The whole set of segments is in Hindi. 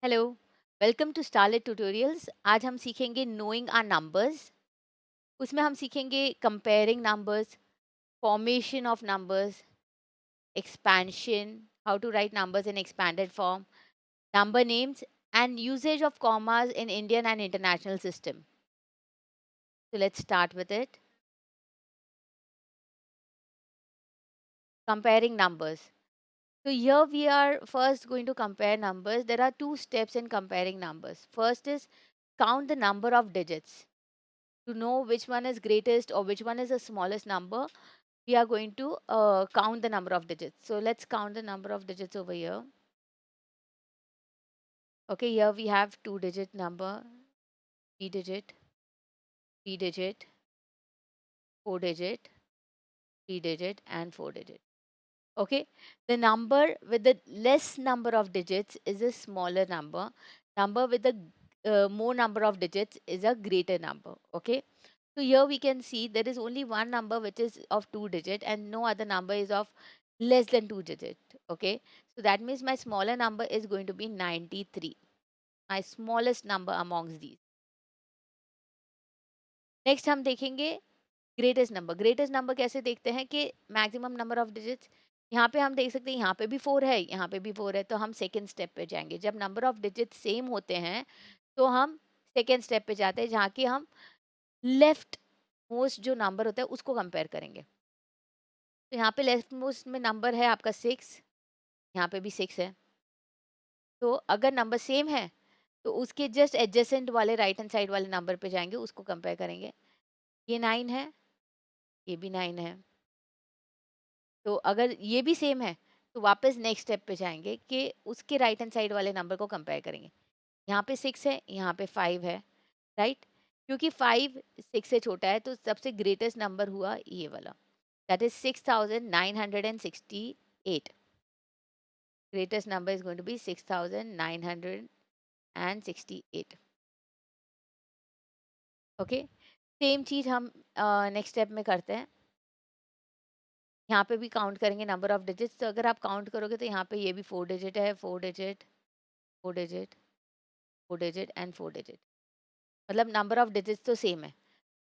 Hello, welcome to starlet tutorials. आज हम सीखेंगे नोइंग आर नंबर्स। उसमें हम सीखेंगे comparing numbers, formation of numbers, expansion, how to write numbers in expanded form, number names and usage of commas in Indian and international system. So let's start with it. Comparing numbers. So here we are first going to compare numbers. There are two steps in comparing numbers. First is count the number of digits. To know which one is greatest or which one is the smallest number, we are going to count the number of digits. So let's count the number of digits over here. Okay, here we have two digit number, three digit, three digit, four digit, three digit, and four digit. Okay, the number with the less number of digits is a smaller number. Number with the more number of digits is a greater number. Okay, so here we can see there is only one number which is of two digit and no other number is of less than two digit. Okay, so that means my smaller number is going to be 93, my smallest number amongst these. Next हम देखेंगे ग्रेटेस्ट नंबर कैसे देखते हैं कि मैक्सिमम नंबर ऑफ डिजिट्स। यहाँ पे हम देख सकते हैं, यहाँ पे भी फोर है, यहाँ पे भी फोर है, तो हम सेकेंड स्टेप पे जाएंगे। जब नंबर ऑफ डिजिट्स सेम होते हैं तो हम सेकेंड स्टेप पे जाते हैं, जहाँ की हम लेफ्ट मोस्ट जो नंबर होता है उसको कंपेयर करेंगे। तो यहाँ पे लेफ्ट मोस्ट में नंबर है आपका सिक्स, यहाँ पे भी सिक्स है। तो अगर नंबर सेम है तो उसके जस्ट एडजेसेंट वाले राइट हैंड साइड वाले नंबर पे जाएंगे, उसको कंपेयर करेंगे। ये नाइन है, ये भी नाइन है। तो अगर ये भी सेम है तो वापस नेक्स्ट स्टेप पे जाएंगे कि उसके राइट हैंड साइड वाले नंबर को कंपेयर करेंगे। यहाँ पे सिक्स है, यहाँ पे फाइव है, राइट। क्योंकि फाइव सिक्स से छोटा है तो सबसे ग्रेटेस्ट नंबर हुआ ये वाला, that is 6968। greatest number is going to be 6968. Okay, same चीज हम नेक्स्ट स्टेप में करते हैं। यहाँ पे भी काउंट करेंगे नंबर ऑफ डिजिट्स। तो अगर आप काउंट करोगे तो यहाँ पे ये भी फोर डिजिट है, four digit, four digit, four digit and four digit, मतलब नंबर ऑफ डिजिट्स तो सेम है।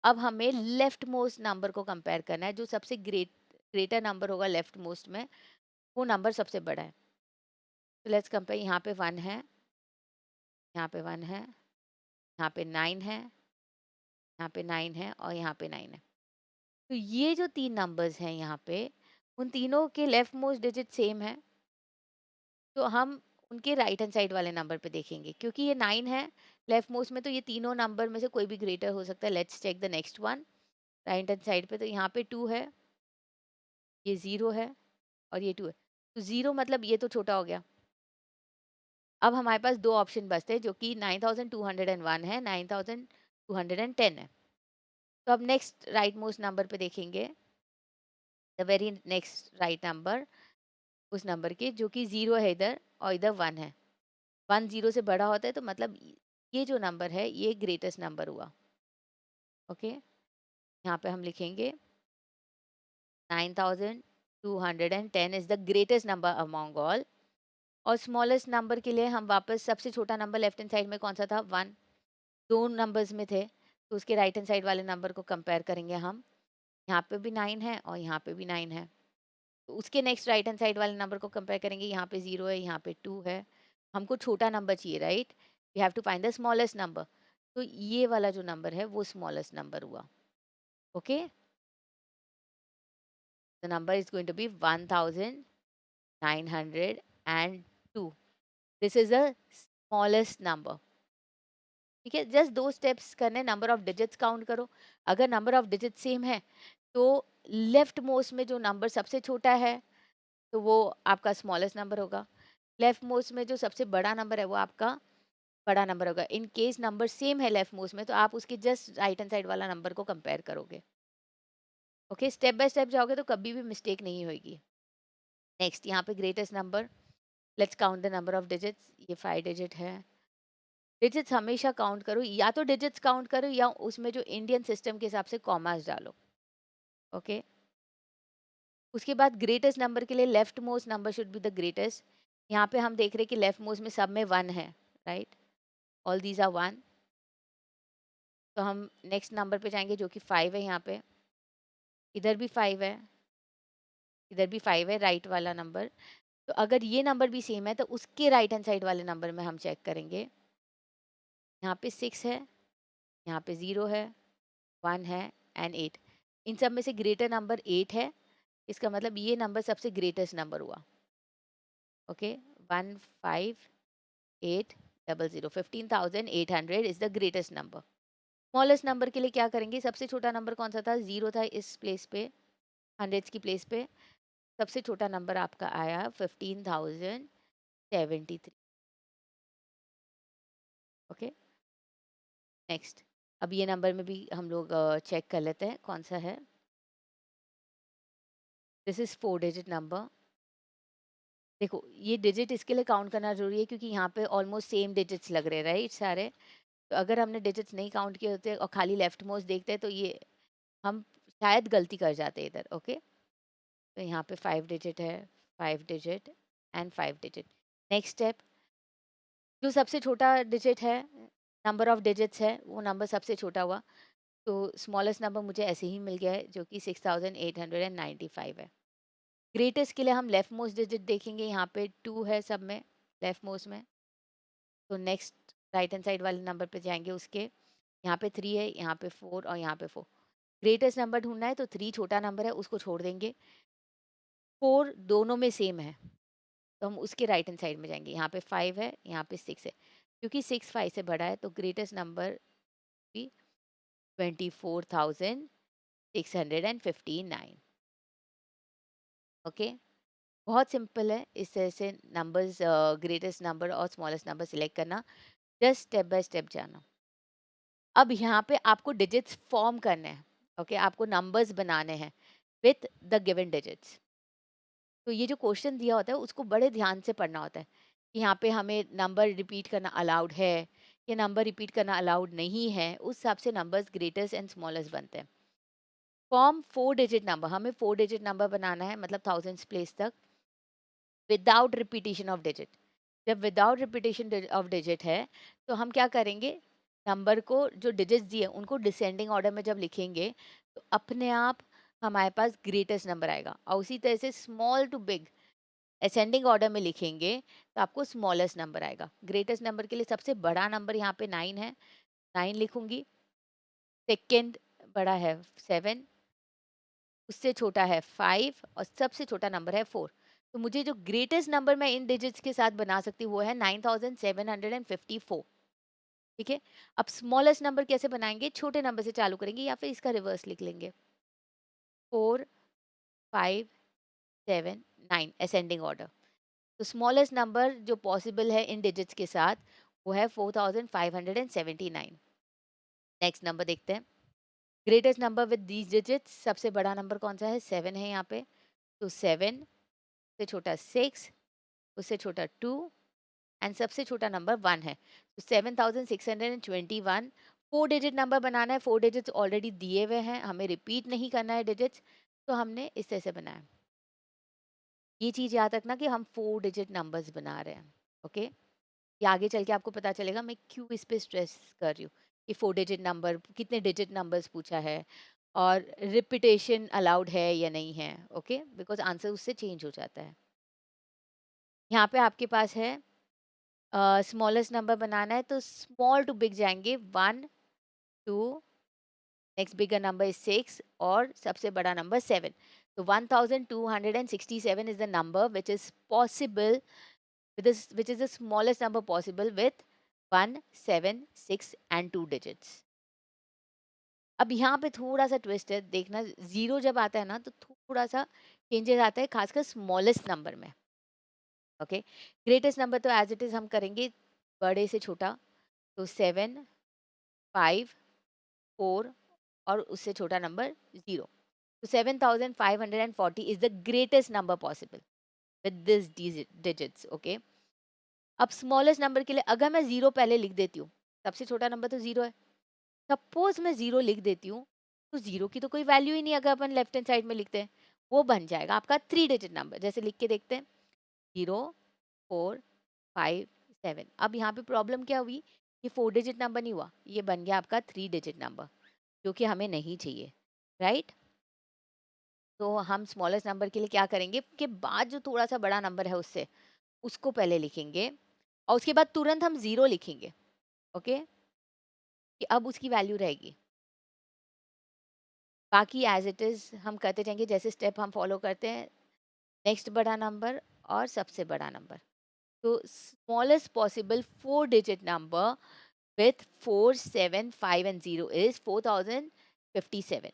अब हमें लेफ्ट मोस्ट नंबर को कंपेयर करना है, जो सबसे ग्रेटर नंबर होगा लेफ्ट मोस्ट में, वो नंबर सबसे बड़ा है। तो लेट्स कंपेयर। यहाँ पे वन है, यहाँ पे वन है, यहाँ पे नाइन है, यहाँ पे नाइन है और यहाँ पे नाइन है। तो ये जो तीन नंबर्स हैं यहाँ पे, उन तीनों के लेफ्ट मोस्ट डिजिट सेम है। तो हम उनके राइट हैंड साइड वाले नंबर पे देखेंगे, क्योंकि ये नाइन है लेफ्ट मोस्ट में, तो ये तीनों नंबर में से कोई भी ग्रेटर हो सकता है। Let's check the next one right hand side पे। तो यहाँ पे टू है, ये ज़ीरो है और ये टू है। तो ज़ीरो मतलब ये तो छोटा हो गया। अब हमारे पास दो ऑप्शन बचते हैं, जो कि 9201 है, 9210 है। तो अब नेक्स्ट राइट मोस्ट नंबर पे देखेंगे, the very next right number, उस नंबर के जो कि ज़ीरो है इधर और इधर वन है। वन ज़ीरो से बड़ा होता है, तो मतलब ये जो नंबर है ये ग्रेटेस्ट नंबर हुआ। ओके, यहाँ पे हम लिखेंगे 9210 is the greatest number among all. और स्मॉलेस्ट नंबर के लिए हम वापस सबसे छोटा नंबर लेफ्ट हैंड साइड में कौन सा था, वन। दो नंबर्स में थे तो उसके राइट हैंड साइड वाले नंबर को कंपेयर करेंगे हम। यहाँ पे भी नाइन है और यहाँ पे भी नाइन है, तो उसके नेक्स्ट राइट हैंड साइड वाले नंबर को कंपेयर करेंगे। यहाँ पे जीरो है, यहाँ पे टू है। हमको छोटा नंबर चाहिए, right. We have to find the smallest number. तो ये वाला जो नंबर है वो स्मॉलेस्ट नंबर हुआ। Okay, the number is going to be 1902। This is the smallest number. ठीक है, जस्ट दो स्टेप्स करने, नंबर ऑफ डिजिट्स काउंट करो। अगर नंबर ऑफ डिजिट सेम है तो लेफ्ट मोस्ट में जो नंबर सबसे छोटा है तो वो आपका स्मॉलेस्ट नंबर होगा। लेफ्ट मोस्ट में जो सबसे बड़ा नंबर है वो आपका बड़ा नंबर होगा। इन केस नंबर सेम है लेफ्ट मोस्ट में, तो आप उसके जस्ट राइट हैंड साइड वाला नंबर को कंपेयर करोगे। ओके, स्टेप बाय स्टेप जाओगे तो कभी भी मिस्टेक नहीं होगी। नेक्स्ट यहाँ पे greatest number, let's count the number of digits. ये फाइव डिजिट है। डिजिट्स हमेशा काउंट करो, या तो डिजिट्स काउंट करो या उसमें जो इंडियन सिस्टम के हिसाब से कॉमास डालो। ओके, उसके बाद ग्रेटेस्ट नंबर के लिए left most number should be the greatest. यहाँ पे हम देख रहे हैं कि लेफ्ट मोस्ट में सब में वन है, राइट, ऑल दीज आर 1। तो हम नेक्स्ट नंबर पे जाएंगे जो कि 5 है। यहाँ पे इधर भी 5 है, इधर भी 5 है, राइट वाला नंबर। तो अगर ये नंबर भी सेम है तो उसके राइट हैंड साइड वाले नंबर में हम चेक करेंगे। यहाँ पे 6 है, यहाँ पे 0 है, 1 है एंड 8। इन सब में से ग्रेटर नंबर 8 है, इसका मतलब ये नंबर सबसे ग्रेटेस्ट नंबर हुआ। Okay, 15800, 15,800 is the greatest number. Smallest number के लिए क्या करेंगे, सबसे छोटा नंबर कौन सा था, 0 था इस प्लेस पे, हंड्रेड्स की प्लेस पे। सबसे छोटा नंबर आपका आया 15,073। Okay, next. अब ये नंबर में भी हम लोग चेक कर लेते हैं कौन सा है। This is 4 digit number. देखो ये डिजिट इसके लिए काउंट करना जरूरी है क्योंकि यहाँ पे ऑलमोस्ट सेम डिजिट्स लग रहे हैं, राइट सारे। तो अगर हमने डिजिट्स नहीं काउंट किए होते और खाली लेफ्ट मोस्ट देखते हैं तो ये हम शायद गलती कर जाते इधर। ओके, तो यहाँ पे 5 डिजिट है, 5 digit and 5 digit. Next step, जो सबसे छोटा डिजिट है, नंबर ऑफ डिजिट्स है, वो नंबर सबसे छोटा हुआ। तो स्मॉलेस्ट नंबर मुझे ऐसे ही मिल गया है जो कि 6,895 है। ग्रेटेस्ट के लिए हम लेफ्ट मोस्ट डिजिट देखेंगे, यहाँ पे 2 है सब में, लेफ्ट मोस्ट में। तो नेक्स्ट राइट हैंड साइड वाले नंबर पे जाएंगे उसके, यहाँ पे 3 है, यहाँ पे 4 और यहाँ पे 4। ग्रेटेस्ट नंबर ढूंढना है तो 3 छोटा नंबर है, उसको छोड़ देंगे। 4 दोनों में सेम है तो हम उसके राइट हैंड साइड में जाएंगे, यहाँ पे 5 है, यहाँ पे 6 है। क्योंकि 6 5 से बड़ा है तो ग्रेटेस्ट नंबर भी 24,659। ओके, बहुत सिंपल है इस तरह से नंबर्स, ग्रेटेस्ट नंबर और स्मॉलेस्ट नंबर सिलेक्ट करना, जस्ट स्टेप बाय स्टेप जाना। अब यहाँ पे आपको डिजिट्स फॉर्म करने हैं। ओके, आपको नंबर्स बनाने हैं विथ द गिवन डिजिट्स। तो ये जो क्वेश्चन दिया होता है उसको बड़े ध्यान से पढ़ना होता है कि यहाँ पे हमें नंबर रिपीट करना अलाउड है या नंबर रिपीट करना अलाउड नहीं है, उस हिसाब से नंबर्स ग्रेटेस्ट एंड स्मॉलेस्ट बनते हैं। फॉर्म 4 डिजिट नंबर, हमें 4 डिजिट नंबर बनाना है, मतलब थाउजेंड्स प्लेस तक, विदाउट रिपीटेशन ऑफ डिजिट। जब विदाउट रिपीटेशन ऑफ डिजिट है तो हम क्या करेंगे, नंबर को जो डिजिट्स दिए उनको डिसेंडिंग ऑर्डर में जब लिखेंगे तो अपने आप हमारे पास ग्रेटेस्ट नंबर आएगा। और उसी तरह से small to big ascending order में लिखेंगे तो आपको स्मॉलेस्ट नंबर आएगा। ग्रेटेस्ट नंबर के लिए सबसे बड़ा नंबर यहाँ पे 9 है, 9 लिखूंगी। सेकेंड बड़ा है 7, उससे छोटा है 5 और सबसे छोटा नंबर है 4। तो मुझे जो ग्रेटेस्ट नंबर मैं इन डिजिट्स के साथ बना सकती हूँ वो है 9,754। ठीक है, अब स्मॉलेस्ट नंबर कैसे बनाएंगे, छोटे नंबर से चालू करेंगे या फिर इसका रिवर्स लिख लेंगे, 4 5 7 9 असेंडिंग ऑर्डर। तो स्मॉलेस्ट नंबर जो पॉसिबल है इन डिजिट्स के साथ वो है 4,579। नेक्स्ट नंबर देखते हैं, greatest number with these digits, सबसे बड़ा नंबर कौन सा है, 7 है यहाँ पे। तो 7 से छोटा 6, उससे छोटा 2 एंड सबसे छोटा नंबर 1 है। तो 7,621। 4 डिजिट नंबर बनाना है, 4 डिजिट्स ऑलरेडी दिए हुए हैं, हमें रिपीट नहीं करना है डिजिट्स, तो हमने इस तरह से बनाया। ये चीज़ याद रखना कि हम 4 डिजिट नंबर्स बना रहे हैं। ओके, ये आगे चल के आपको पता चलेगा मैं क्यों इस पे स्ट्रेस कर रही हूँ कि 4 डिजिट नंबर, कितने डिजिट नंबर्स पूछा है और रिपीटेशन अलाउड है या नहीं है। ओके, बिकॉज आंसर उससे चेंज हो जाता है। यहाँ पे आपके पास है स्मॉलेस्ट नंबर बनाना है तो स्मॉल टू बिग जाएंगे, 1 2, नेक्स्ट बिगर नंबर इज 6 और सबसे बड़ा नंबर 7। तो 1267 is the number which is possible with this, which is the smallest number possible with 1 7 6 and 2 digits। अब यहाँ पे थोड़ा सा ट्विस्ट है, देखना, जीरो जब आता है ना तो थोड़ा सा चेंजेस आता है खासकर स्मॉलेस्ट नंबर में। ओके, ग्रेटेस्ट नंबर तो एज इट इज हम करेंगे बड़े से छोटा, तो 7 5 4 और उससे छोटा नंबर 0। तो 7,540 is the greatest number possible with this digits. Okay, अब स्मॉलेस्ट नंबर के लिए अगर मैं 0 पहले लिख देती हूँ, सबसे छोटा नंबर तो 0 है, सपोज मैं 0 लिख देती हूँ तो 0 की तो कोई वैल्यू ही नहीं अगर अपन लेफ्ट हैंड साइड में लिखते हैं, वो बन जाएगा आपका 3 डिजिट नंबर। जैसे लिख के देखते हैं, 0 4 7। अब यहाँ पे प्रॉब्लम क्या हुई, ये 4 डिजिट नंबर नहीं हुआ, ये बन गया आपका 3 डिजिट नंबर, जो कि हमें नहीं चाहिए, राइट? तो हम स्मॉलेस्ट नंबर के लिए क्या करेंगे कि बाद जो थोड़ा सा बड़ा नंबर है उससे, उसको पहले लिखेंगे और उसके बाद तुरंत हम 0 लिखेंगे, ओके? कि अब उसकी वैल्यू रहेगी। बाकी एज़ इट इज़ हम करते जाएँगे, जैसे स्टेप हम फॉलो करते हैं, नेक्स्ट बड़ा नंबर और सबसे बड़ा नंबर। तो smallest possible 4 digit number with 4, 7, 5 and 0 is 4057.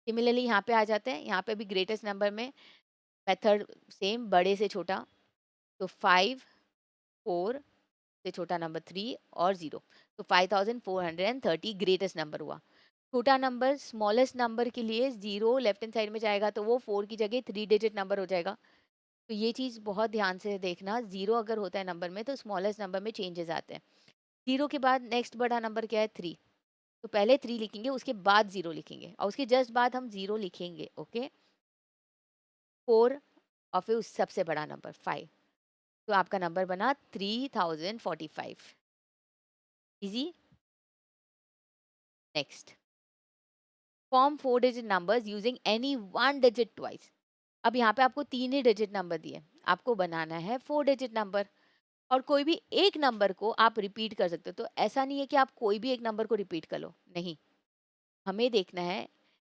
Similarly यहाँ पे आ जाते हैं, यहाँ पे भी ग्रेटेस्ट नंबर में मेथड सेम, बड़े से छोटा, तो 5, 4 से छोटा नंबर 3 और 0, तो 5430 ग्रेटेस्ट नंबर हुआ। छोटा नंबर स्मॉलेस्ट नंबर के लिए 0 लेफ्ट हैंड साइड में जाएगा तो वो 4 की जगह 3 डिजिट नंबर हो जाएगा। तो ये चीज़ बहुत ध्यान से देखना, 0 अगर होता है नंबर में तो स्मॉलेस्ट नंबर में चेंजेस आते हैं। 0 के बाद नेक्स्ट बड़ा नंबर क्या है, 3, तो पहले 3 लिखेंगे, उसके बाद 0 लिखेंगे और उसके जस्ट बाद हम 0 लिखेंगे, ओके? 4 और फिर उस सबसे बड़ा नंबर 5, तो आपका नंबर बना 3045। Easy. Next, form 4 digit numbers using any 1 digit twice. अब यहाँ पे आपको 3 ही डिजिट नंबर दिए, आपको बनाना है 4 डिजिट नंबर और कोई भी एक नंबर को आप रिपीट कर सकते हो। तो ऐसा नहीं है कि आप कोई भी एक नंबर को रिपीट कर लो, नहीं, हमें देखना है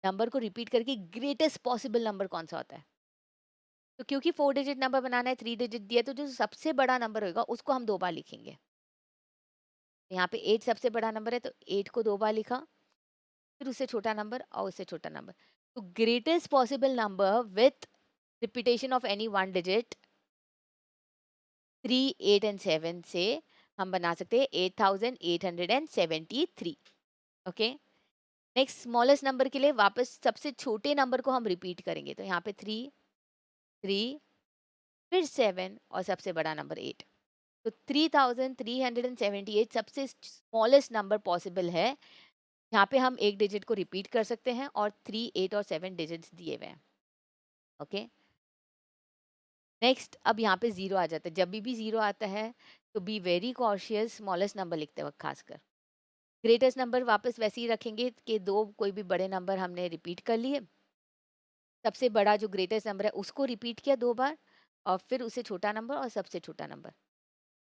नंबर को रिपीट करके ग्रेटेस्ट पॉसिबल नंबर कौन सा होता है। तो क्योंकि 4 डिजिट नंबर बनाना है, 3 डिजिट दिया, तो जो सबसे बड़ा नंबर होगा उसको हम 2 बार लिखेंगे। यहाँ पे 8 सबसे बड़ा नंबर है तो 8 को 2 बार लिखा, फिर उससे छोटा नंबर और उससे छोटा नंबर। तो greatest possible number with repetition of any 1 digit 3, 8 and 7 से हम बना सकते हैं 8873। ओके। नेक्स्ट स्मॉलेस्ट नंबर के लिए वापस सबसे छोटे नंबर को हम रिपीट करेंगे, तो यहाँ पे 3, 3, फिर 7 और सबसे बड़ा नंबर 8। तो 3378 सबसे स्मॉलेस्ट नंबर पॉसिबल है। यहाँ पे हम एक डिजिट को रिपीट कर सकते हैं और 3, 8 और 7 डिजिट्स दिए हुए हैं, ओके। नेक्स्ट, अब यहाँ पे 0 आ जाता है। जब भी 0 आता है तो be very cautious smallest number लिखते वक्त खासकर। ग्रेटेस्ट नंबर वापस वैसे ही रखेंगे कि दो कोई भी बड़े नंबर हमने रिपीट कर लिए, सबसे बड़ा जो ग्रेटेस्ट नंबर है उसको रिपीट किया 2 बार और फिर उससे छोटा नंबर और सबसे छोटा नंबर।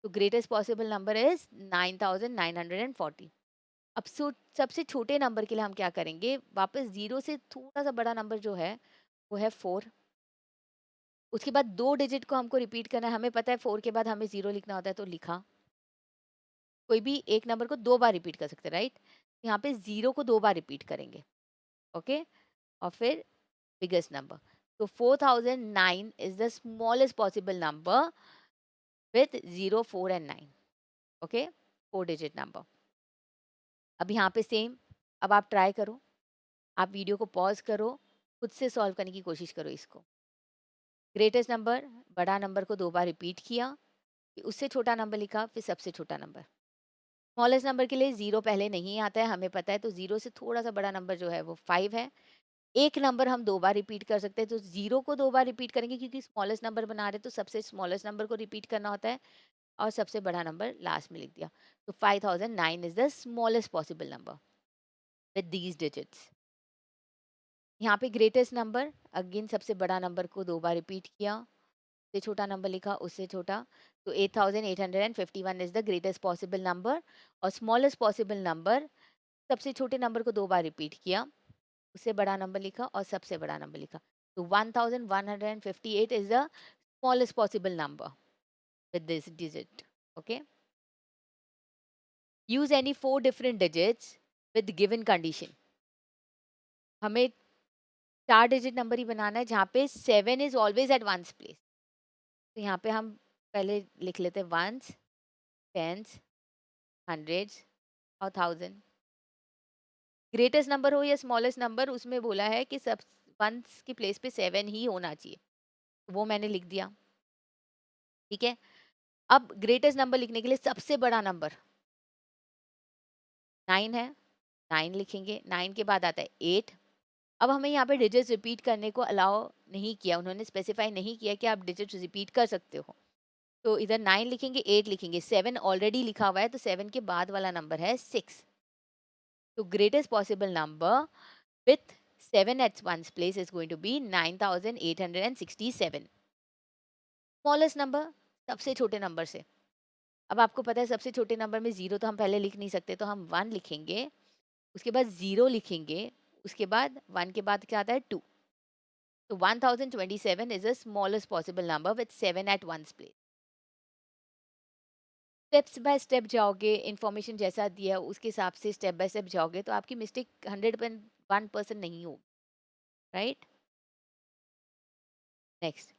तो ग्रेटेस्ट पॉसिबल नंबर इज 9940। अब सबसे छोटे नंबर के लिए हम क्या करेंगे, वापस 0 से थोड़ा सा बड़ा नंबर जो है वो है 4। उसके बाद 2 डिजिट को हमको रिपीट करना है, हमें पता है 4 के बाद हमें 0 लिखना होता है तो लिखा। कोई भी एक नंबर को 2 बार रिपीट कर सकते हैं, राइट? यहाँ पे 0 को 2 बार रिपीट करेंगे, ओके? और फिर बिगेस्ट नंबर। तो 4009 is the smallest possible number with 0, 4 and 9, okay? 4 digit number. अब यहाँ पे सेम, अब आप ट्राई करो, आप वीडियो को पॉज करो, खुद से सॉल्व करने की कोशिश करो इसको। ग्रेटेस्ट नंबर, बड़ा नंबर को 2 बार रिपीट किया, फिर उससे छोटा नंबर लिखा, फिर सबसे छोटा नंबर। स्मॉलेस्ट नंबर के लिए 0 पहले नहीं आता है, हमें पता है, तो 0 से थोड़ा सा बड़ा नंबर जो है वो 5 है। एक नंबर हम 2 बार रिपीट कर सकते हैं, तो 0 को 2 बार रिपीट करेंगे क्योंकि स्मॉलेस्ट नंबर बना रहे हैं, तो सबसे स्मॉलेस्ट नंबर को रिपीट करना होता है और सबसे बड़ा नंबर लास्ट में लिख दिया। तो 5009 is the smallest possible number with these digits. यहाँ पे ग्रेटेस्ट नंबर, अगेन सबसे बड़ा नंबर को 2 बार रिपीट किया, उससे छोटा नंबर लिखा, उससे छोटा, तो 8851 is the greatest possible number. और स्मॉलेस्ट पॉसिबल नंबर, सबसे छोटे नंबर को 2 बार रिपीट किया, उससे बड़ा नंबर लिखा और सबसे बड़ा नंबर लिखा। तो 1158 is the smallest possible number with this digit, okay? Use any 4 different digits with given condition. हमें 4 डिजिट नंबर ही बनाना है जहाँ पे 7 is always at ones place. तो यहाँ पे हम पहले लिख लेते हैं वंस, टेंस, हंड्रेड्स और थाउजेंड। ग्रेटेस्ट नंबर हो या स्मॉलेस्ट नंबर, उसमें बोला है कि सब वंस की प्लेस पे 7 ही होना चाहिए, वो मैंने लिख दिया, ठीक है। अब ग्रेटेस्ट नंबर लिखने के लिए सबसे बड़ा नंबर 9 है, 9 लिखेंगे, 9 के बाद आता है 8। अब हमें यहाँ पे डिजिट्स रिपीट करने को अलाउ नहीं किया, उन्होंने स्पेसिफाई नहीं किया कि आप डिजिट्स रिपीट कर सकते हो। तो इधर 9 लिखेंगे, 8 लिखेंगे, 7 ऑलरेडी लिखा हुआ है, तो 7 के बाद वाला नंबर है 6। तो greatest possible number with 7 at one's place is going to be 9867. Smallest number सबसे छोटे नंबर से। अब आपको पता है सबसे छोटे नंबर में जीरो तो हम पहले लिख नहीं सकते, तो हम वन लिखेंगे, उसके बाद जीरो लिखेंगे, उसके बाद वन के बाद क्या आता है टू। तो 1027 is the smallest possible number with 7 at ones place. Steps by step जाओगे, इन्फॉर्मेशन जैसा दिया है उसके हिसाब से स्टेप बाय स्टेप जाओगे, तो आपकी मिस्टेक 101% नहीं होगी, right. Next,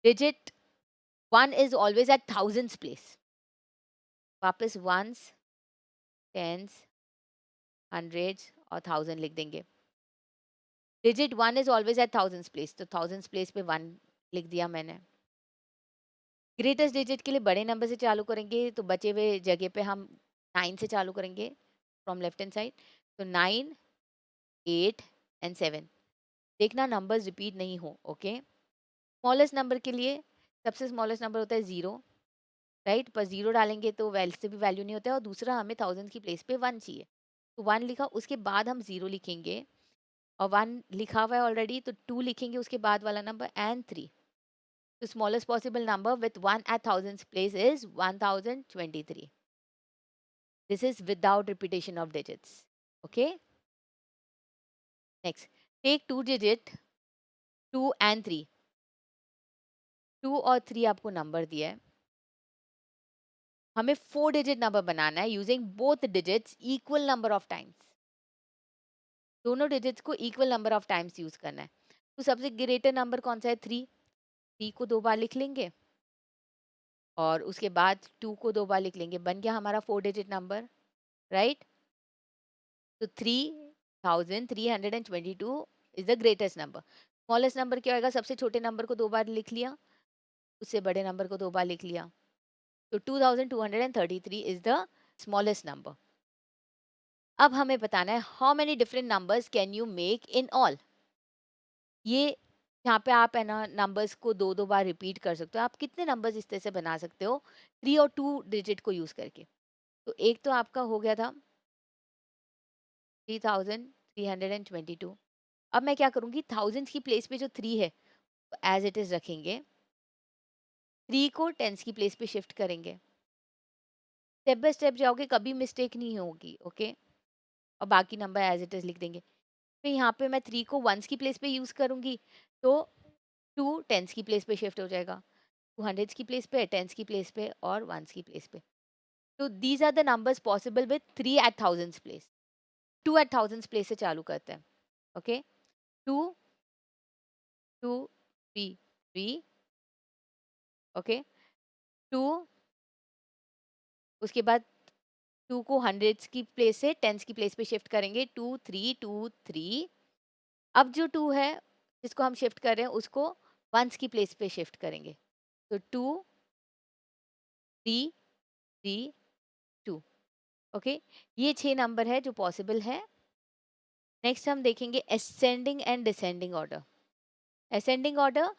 digit one is always at thousands place. वापस वंस, टेंस, हंड्रेड्स और थाउजेंड लिख देंगे। Digit one is always at thousands place, तो थाउजेंड्स प्लेस पे वन लिख दिया मैंने। ग्रेटेस्ट डिजिट के लिए बड़े नंबर से चालू करेंगे, तो बचे हुए जगह पे हम 9 से चालू करेंगे फ्रॉम लेफ्ट हैंड साइड। तो 9, 8 एंड 7। देखना नंबर्स रिपीट नहीं हो, ओके। स्मॉलेस्ट नंबर के लिए सबसे स्मॉलेस्ट नंबर होता है जीरो, राइट। पर जीरो डालेंगे तो वैसे भी वैल्यू नहीं होता है, और दूसरा हमें थाउजेंड की प्लेस पे वन चाहिए, तो वन लिखा, उसके बाद हम जीरो लिखेंगे, और वन लिखा हुआ है ऑलरेडी, तो टू लिखेंगे उसके बाद वाला number, and three. The smallest possible number with 1 at thousands place is 1023. This is without repetition of digits. Okay. Next, take two digit 2 and 3. 2 और 3 आपको नंबर दिया है, हमें 4 डिजिट नंबर बनाना है using both digits equal number of times. दोनों डिजिट्स को equal number of times use करना है। तो सबसे ग्रेटर नंबर कौन सा है? 3। 3 को 2 बार लिख लेंगे, और उसके बाद 2 को 2 बार लिख लेंगे, बन गया हमारा 4 डिजिट नंबर, राइट। तो 3322 is the greatest number. Smallest number क्या होगा? सबसे छोटे नंबर को 2 बार लिख लिया, उससे बड़े नंबर को 2 बार लिख लिया, तो 2233 इज द स्मॉलेस्ट नंबर। अब हमें बताना है how many different numbers can you make in all. ये यहाँ पे आप है ना नंबर्स को दो दो बार रिपीट कर सकते हो। आप कितने नंबर्स इस तरह से बना सकते हो 3 और 2 डिजिट को यूज करके? तो एक तो आपका हो गया था 3322। अब मैं क्या करूंगी, थाउजेंड्स की प्लेस पे जो 3 है एज इट इज रखेंगे, 3 को टेंस की प्लेस पे शिफ्ट करेंगे। स्टेप बाय स्टेप जाओगे, कभी मिस्टेक नहीं होगी, ओके। और बाकी नंबर एज इट इज लिख देंगे। फिर यहाँ पे मैं 3 को वंस की प्लेस पे यूज करूंगी, तो 2 टेंस की प्लेस पे शिफ्ट हो जाएगा, 2 हंड्रेड्स की प्लेस पे, टेंस की प्लेस पे और वंस की प्लेस पे। तो these are the numbers possible with 3 at thousands place. 2 at thousands place से चालू करते हैं, ओके। 2, 2, 3, 3, ओके। 2, उसके बाद 2 को हंड्रेड्स की प्लेस से टेंस की प्लेस पे शिफ्ट करेंगे, 2, 3, 2, 3। अब जो 2 है जिसको हम शिफ्ट कर रहे हैं उसको वंस की प्लेस पे शिफ्ट करेंगे, तो 2, 3, 3, 2, ओके। ये 6 नंबर है जो पॉसिबल है। नेक्स्ट हम देखेंगे ascending and descending order. Ascending order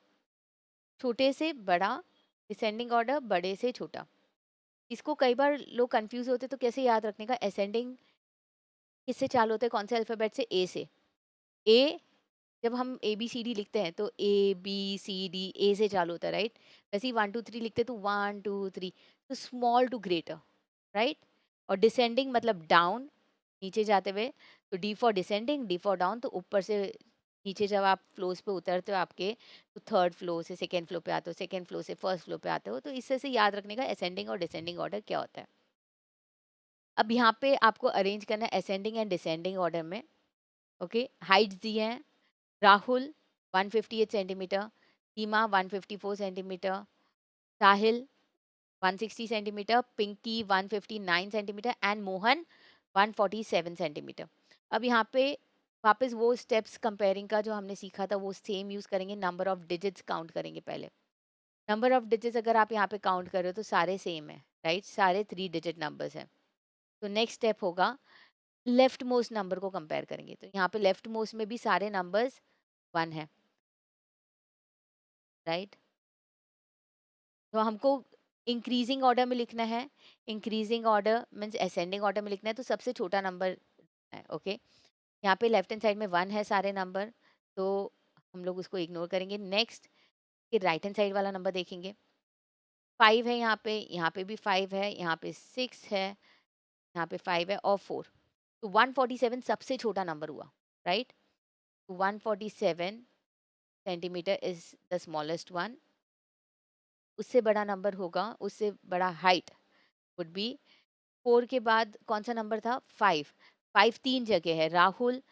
छोटे से बड़ा, डिसेंडिंग ऑर्डर बड़े से छोटा। इसको कई बार लोग कंफ्यूज होते, तो कैसे याद रखने का? असेंडिंग किससे चालू होता है, कौन से अल्फाबेट से? ए से। ए, जब हम ए बी सी डी लिखते हैं तो A B C D A से चालू होता है, राइट। वैसे ही 1 2 3 लिखते हैं तो 1 2 3, तो स्मॉल टू ग्रेटर, राइट। और डिसेंडिंग मतलब डाउन, नीचे जाते हुए, तो D for descending, D for down, तो ऊपर से नीचे जब आप फ्लोर्स पे उतरते हो आपके, तो थर्ड फ्लोर से सेकेंड फ्लोर पे आते हो, सेकेंड फ्लोर से फर्स्ट फ्लोर पे आते हो, तो इससे से याद रखने का असेंडिंग और डिसेंडिंग ऑर्डर क्या होता है। अब यहाँ पे आपको अरेंज करना है असेंडिंग एंड डिसेंडिंग ऑर्डर में, ओके। हाइट्स दिए हैं, Rahul 158 centimetre, Seema 154 centimetre, Sahil 160 centimetre, Pinky 159 centimetre and Mohan 147 centimetre. अब यहाँ पे वापस वो स्टेप्स कंपेयरिंग का जो हमने सीखा था वो सेम यूज करेंगे। नंबर ऑफ डिजिट्स काउंट करेंगे पहले। नंबर ऑफ डिजिट्स अगर आप यहाँ पे काउंट कर रहे हो तो सारे सेम है, राइट। सारे 3 डिजिट नंबर्स हैं। तो नेक्स्ट स्टेप होगा लेफ्ट मोस्ट नंबर को कंपेयर करेंगे। तो यहाँ पे लेफ्ट मोस्ट में भी सारे नंबर्स 1 है, राइट। तो हमको इंक्रीजिंग ऑर्डर में लिखना है, increasing order means ascending order में लिखना है, तो सबसे छोटा नंबर है। ओके, यहाँ पे लेफ्ट हैंड साइड में 1 है सारे नंबर, तो हम लोग उसको इग्नोर करेंगे। नेक्स्ट, फिर राइट हैंड साइड वाला नंबर देखेंगे, 5 है यहाँ पे भी 5 है, यहाँ पे 6 है, यहाँ पे 5 है और 4, तो 147 सबसे छोटा नंबर हुआ, right? 147 centimetre is the smallest one. उससे बड़ा नंबर होगा, उससे बड़ा हाइट वुड बी 4 के बाद कौन सा नंबर था? 5। 5 तीन जगह है, राहुल,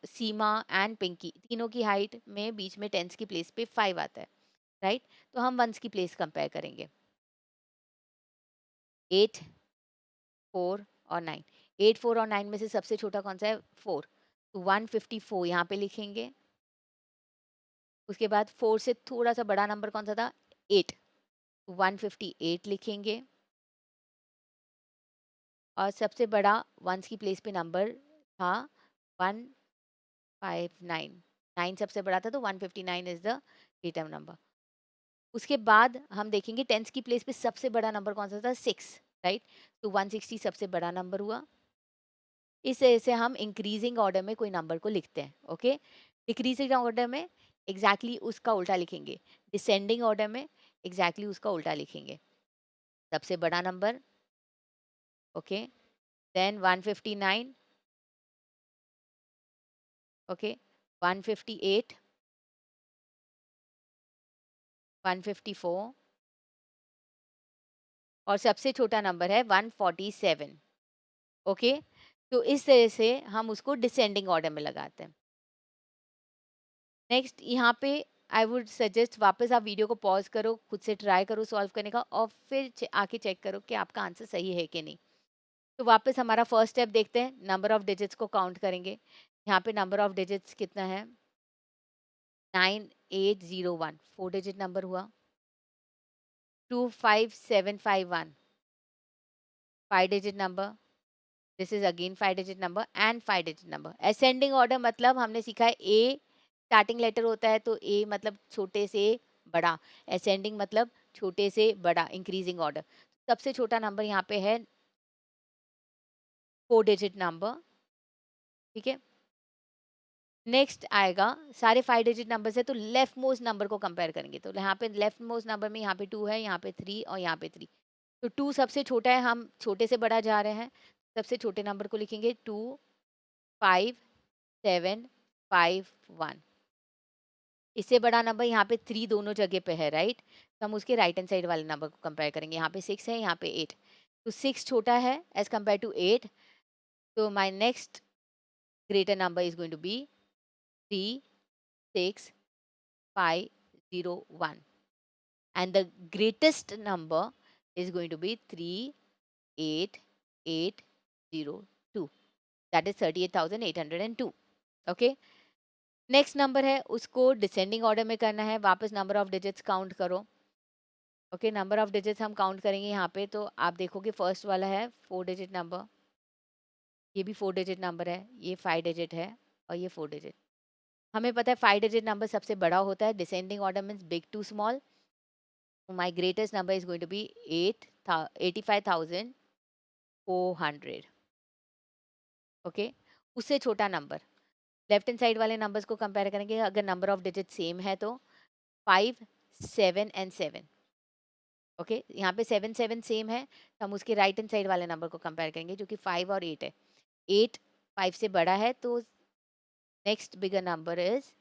सीमा एंड पिंकी, तीनों की हाइट में बीच में टेंस की प्लेस पे 5 आता है, राइट? तो हम वंस की प्लेस कंपेयर करेंगे, 8, 4 और 9। 8, 4 और 9 में से सबसे छोटा कौन सा है? 4, तो 154 यहाँ पे लिखेंगे। उसके बाद 4 से थोड़ा सा बड़ा नंबर कौन सा था? 8, तो 158 लिखेंगे। और सबसे बड़ा वंस की प्लेस पे नंबर था 159, 9 सबसे बड़ा था, तो 159 इज द ग्रेटर नंबर। उसके बाद हम देखेंगे टेंस की प्लेस पे सबसे बड़ा नंबर कौन सा था? 6, राइट? तो 160 सबसे बड़ा नंबर हुआ। इस तरह से हम इंक्रीजिंग ऑर्डर में कोई नंबर को लिखते हैं। ओके, डिक्रीजिंग ऑर्डर में एग्जैक्टली उसका उल्टा लिखेंगे, डिसेंडिंग ऑर्डर में एग्जैक्टली उसका उल्टा लिखेंगे। सबसे बड़ा नंबर, ओके, देन 159, ओके, 158, 154 और सबसे छोटा नंबर है 147। ओके, तो इस तरह से हम उसको डिसेंडिंग ऑर्डर में लगाते हैं। नेक्स्ट यहाँ पे आई वुड सजेस्ट वापस आप वीडियो को पॉज करो, खुद से ट्राई करो सॉल्व करने का, और फिर आके चेक करो कि आपका आंसर सही है कि नहीं। तो वापस हमारा फर्स्ट स्टेप देखते हैं, नंबर ऑफ डिजिट्स को काउंट करेंगे। यहाँ पे नंबर ऑफ डिजिट्स कितना है? 9801, 4 डिजिट नंबर हुआ। 25751, 5 digit number. This is again 5 digit number and 5 digit number. Ascending order मतलब हमने सीखा है ए स्टार्टिंग लेटर होता है, तो ए मतलब छोटे से बड़ा, असेंडिंग मतलब छोटे से बड़ा, इंक्रीजिंग ऑर्डर। सबसे छोटा नंबर यहाँ पे है 4 डिजिट नंबर, ठीक है। नेक्स्ट आएगा, सारे 5 डिजिट नंबर है तो लेफ्ट मोस्ट नंबर को कंपेयर करेंगे, तो यहाँ पे लेफ्ट मोस्ट नंबर में यहाँ पे 2 है, यहाँ पे 3 और यहाँ पे 3, तो 2 सबसे छोटा है, हम छोटे से बड़ा जा रहे हैं। सबसे छोटे नंबर को लिखेंगे 2 5 7 5 1। इससे बड़ा नंबर यहाँ पे 3 दोनों जगह पे है, राइट? तो हम उसके राइट हैंड साइड वाले नंबर को कंपेयर करेंगे, यहाँ पे 6 है, यहाँ पे 8, तो 6 छोटा है एज कम्पेयर टू 8, तो my next greater number is going to be 36501, and the greatest number is going to be 38802, that is 38,802. Okay, next number है उसको डिसेंडिंग ऑर्डर में करना है, वापस नंबर ऑफ डिजिट्स काउंट करो। ओके, नंबर ऑफ डिजिट्स हम काउंट करेंगे यहाँ पे, तो आप देखोगे फर्स्ट वाला है 4 डिजिट नंबर, ये भी 4 डिजिट नंबर है, ये 5 डिजिट है और ये 4 डिजिट। हमें पता है 5 डिजिट नंबर सबसे बड़ा होता है, descending order means big to small. My greatest number is going to be 85,400। Okay, उससे छोटा नंबर, लेफ्ट हैंड साइड वाले नंबर्स को कंपेयर करेंगे, अगर नंबर ऑफ डिजिट सेम है तो 5 7 एंड 7। ओके, यहाँ पे 7 7 सेम है, तो हम उसके राइट हैंड साइड वाले नंबर को कंपेयर करेंगे जो कि 5 और 8 है। 8 5 से बड़ा है, तो नेक्स्ट बिगर नंबर इज